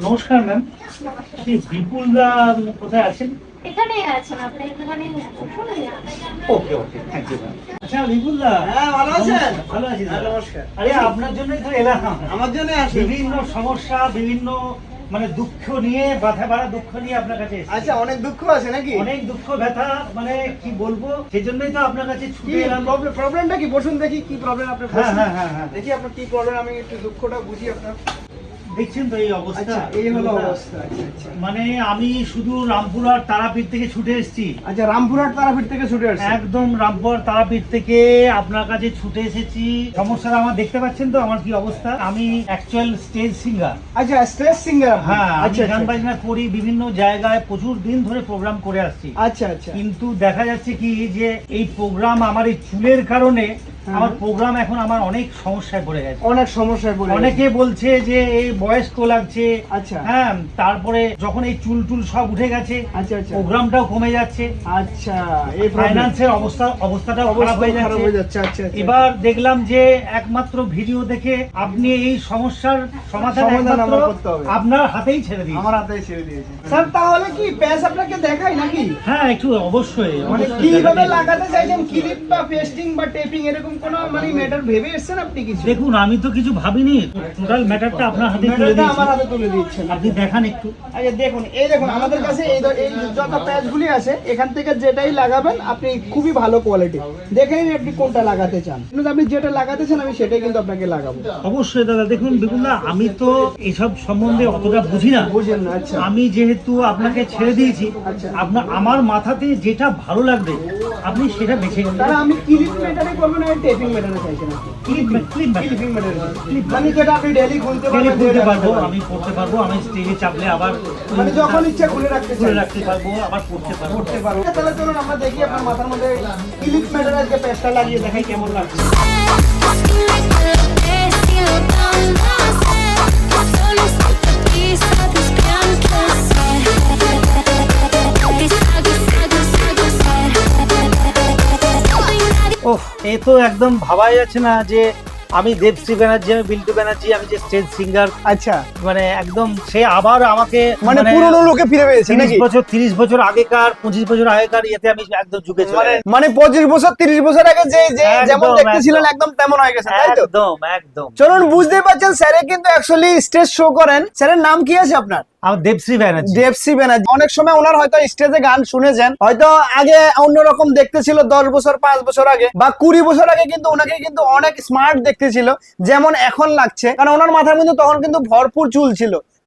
নমস্কার ম্যাম। বিপুল দা কোথায় আছেন? এখানেই আছেন আপনি, এখানেই ওকে ওকে, থ্যাংক ইউ ম্যাম। আচ্ছা বিপুল দা, হ্যাঁ, ভালো আছেন? ভালো আছি হ্যাঁ, দাদা। নমস্কার। আরে আপনার জন্যই তো এলাম। আমার জন্য আসুন। বিভিন্ন সমস্যা, বিভিন্ন মানে দুঃখ নিয়ে, বাধা বাড়া দুঃখ নিয়ে আপনার কাছে এসেছি। আচ্ছা, অনেক দুঃখ আছে নাকি? অনেক দুঃখ ব্যথা, মানে কি বলবো, সেজন্যই তো আপনার কাছে কি ছুটে এলাম। প্রবলেমটা কি? বসুন দেখি কি প্রবলেম আপনার। হ্যাঁ বসুন। হ্যাঁ হ্যাঁ হ্যাঁ, দেখি আপনার কি প্রবলেম, আমি একটু দুঃখটা বুঝি আপনার। দেখছেন তো এই অবস্থা। আচ্ছা, এই হলো অবস্থা। আচ্ছা আচ্ছা। মানে আমি শুধু রামপুরহাট তারাপীঠ থেকে ছুটে এসেছি। আচ্ছা, রামপুরহাট তারাপীঠ থেকে ছুটে আসছে। একদম রামপুরহাট তারাপীঠ থেকে আপনার কাছে ছুটে এসেছি। সমস্যাটা আমার দেখতে পাচ্ছেন তো আমার কি অবস্থা। আমি অ্যাকচুয়াল স্টেজ সিঙ্গার। আচ্ছা, স্টেজ সিঙ্গার। হ্যাঁ, আমি আচ্ছা গান আচ্ছা বাজনা করি, বিভিন্ন জায়গায় প্রচুর দিন ধরে প্রোগ্রাম করে আসছি। আচ্ছা আচ্ছা। কিন্তু দেখা যাচ্ছে কি যে এই প্রোগ্রাম, আমার এই চুলের কারণে আমার প্রোগ্রাম এখন আমার অনেক সমস্যায় পড়ে গেছে। অনেক সমস্যায় পড়ে অনেকে বলছে যে এই বয়স্ক লাগছে। আচ্ছা। হ্যাঁ, তারপরে যখন এই চুল টুল সব উঠে গেছে, আচ্ছা আচ্ছা প্রোগ্রামটাও কমে যাচ্ছে। আচ্ছা, এই ফাইন্যান্সের অবস্থাটাও খারাপ হয়ে খারাপ হয়ে যাচ্ছে। যাচ্ছে। আচ্ছা আচ্ছা। এবার দেখলাম যে একমাত্র ভিডিও দেখে আপনি এই সমস্যার সমাধান সমাধান একমাত্র আমার করতে হবে। আপনার হাতেই ছেড়ে দিই। আমার হাতে ছেড়ে দিয়েছে স্যার। তাহলে কি প্যাচ আপনাকে দেখাই নাকি? হ্যাঁ, একটু অবশ্যই। মানে অবশ্যই কিভাবে দেখাতে- লাগাতে চাইছেন, ক্লিপ বা পেস্টিং বা টেপিং, এরকম কোনো মানে ম্যাটার ভেবে এসেছেন আপনি কিছু? দেখুন, আমি তো কিছু ভাবিনি, টোটাল ম্যাটারটা আপনার হাতে তুলে ম্যাটারটা দিয়েছি। আমার হাতে তুলে দিচ্ছেন আপনি দেখান একটু। আচ্ছা, দেখুন এই দেখুন আমাদের কাছে এই যত প্যাচগুলি আছে, এখান থেকে যেটাই লাগাবেন আপনি খুবই ভালো কোয়ালিটি দেখে নিন আপনি কোনটা লাগাতে চান। কিন্তু আপনি যেটা লাগাতে চান আমি সেটাই কিন্তু আপনাকে লাগাবো। অবশ্যই দাদা। দেখুন বিপুলদা, আমি তো এসব সম্বন্ধে অতটা বুঝি না। বুঝেন না? আচ্ছা আমি যেহেতু আপনাকে ছেড়ে দিয়েছি, আচ্ছা। আমার মাথাতে যেটা ভালো লাগবে আপনি সেটা বেছে নিন। তাহলে আমি ক্লিপ মেটারে করবো না টেপিং মেটারে চাইছেন আপনি? ক্লিপিং মেটারে মানে যেটা আপনি ডেইলি খুলতে টেনে পারবেন, খুলতে যেটা পারবো, রাখতে আমি পড়তে পারবো, আমি স্টেজে চাপলে আবার মানে যখন ইচ্ছা খুলে রাখতে খুলে চান। রাখতে পারবো, আবার পড়তে পারবো। করতে পারবো। তাহলে চলুন আমরা দেখি আপনার মাথার মধ্যে ক্লিপ মেটারে আজকে পেস্টটা লাগিয়ে দেখাই কেমন লাগছে। ওহ, এ তো একদম ভাবাই যাচ্ছে না যে আমি দেবশ্রী ব্যানার্জি, আমি বিল্টু ব্যানার্জি, আমি যে স্টেজ সিঙ্গার, আচ্ছা, মানে একদম সে আবার আমাকে মানে পুরনো লোকে ফিরে পেয়েছে 30 নাকি? বছর 30 বছর আগেকার, 25 বছর আগেকার ইয়েতে আমি একদম যুগে চলে গেছি। মানে 25 বছর 30 বছর আগে যে যেমন একদম, দেখতে ছিলেন একদম তেমন হয়ে গেছে, তাই তো? একদম একদম। চলুন, বুঝতেই পারছেন স্যারে কিন্তু অ্যাকচুয়ালি স্টেজ শো করেন। স্যারের নাম কি আছে আপনার? আমার দেবশ্রী ব্যানার্জি। দেবশ্রী ব্যানার্জি। অনেক সময় ওনার হয়তো স্টেজে গান শুনেছেন, হয়তো আগে অন্যরকম দেখতে ছিল 10 বছর 5 বছর আগে বা 20 বছর আগে, কিন্তু ওনাকে কিন্তু অনেক স্মার্ট দেখতে ছিল যেমন এখন লাগছে, কারণ ওনার মাথার মধ্যে তখন কিন্তু ভরপুর চুল ছিল।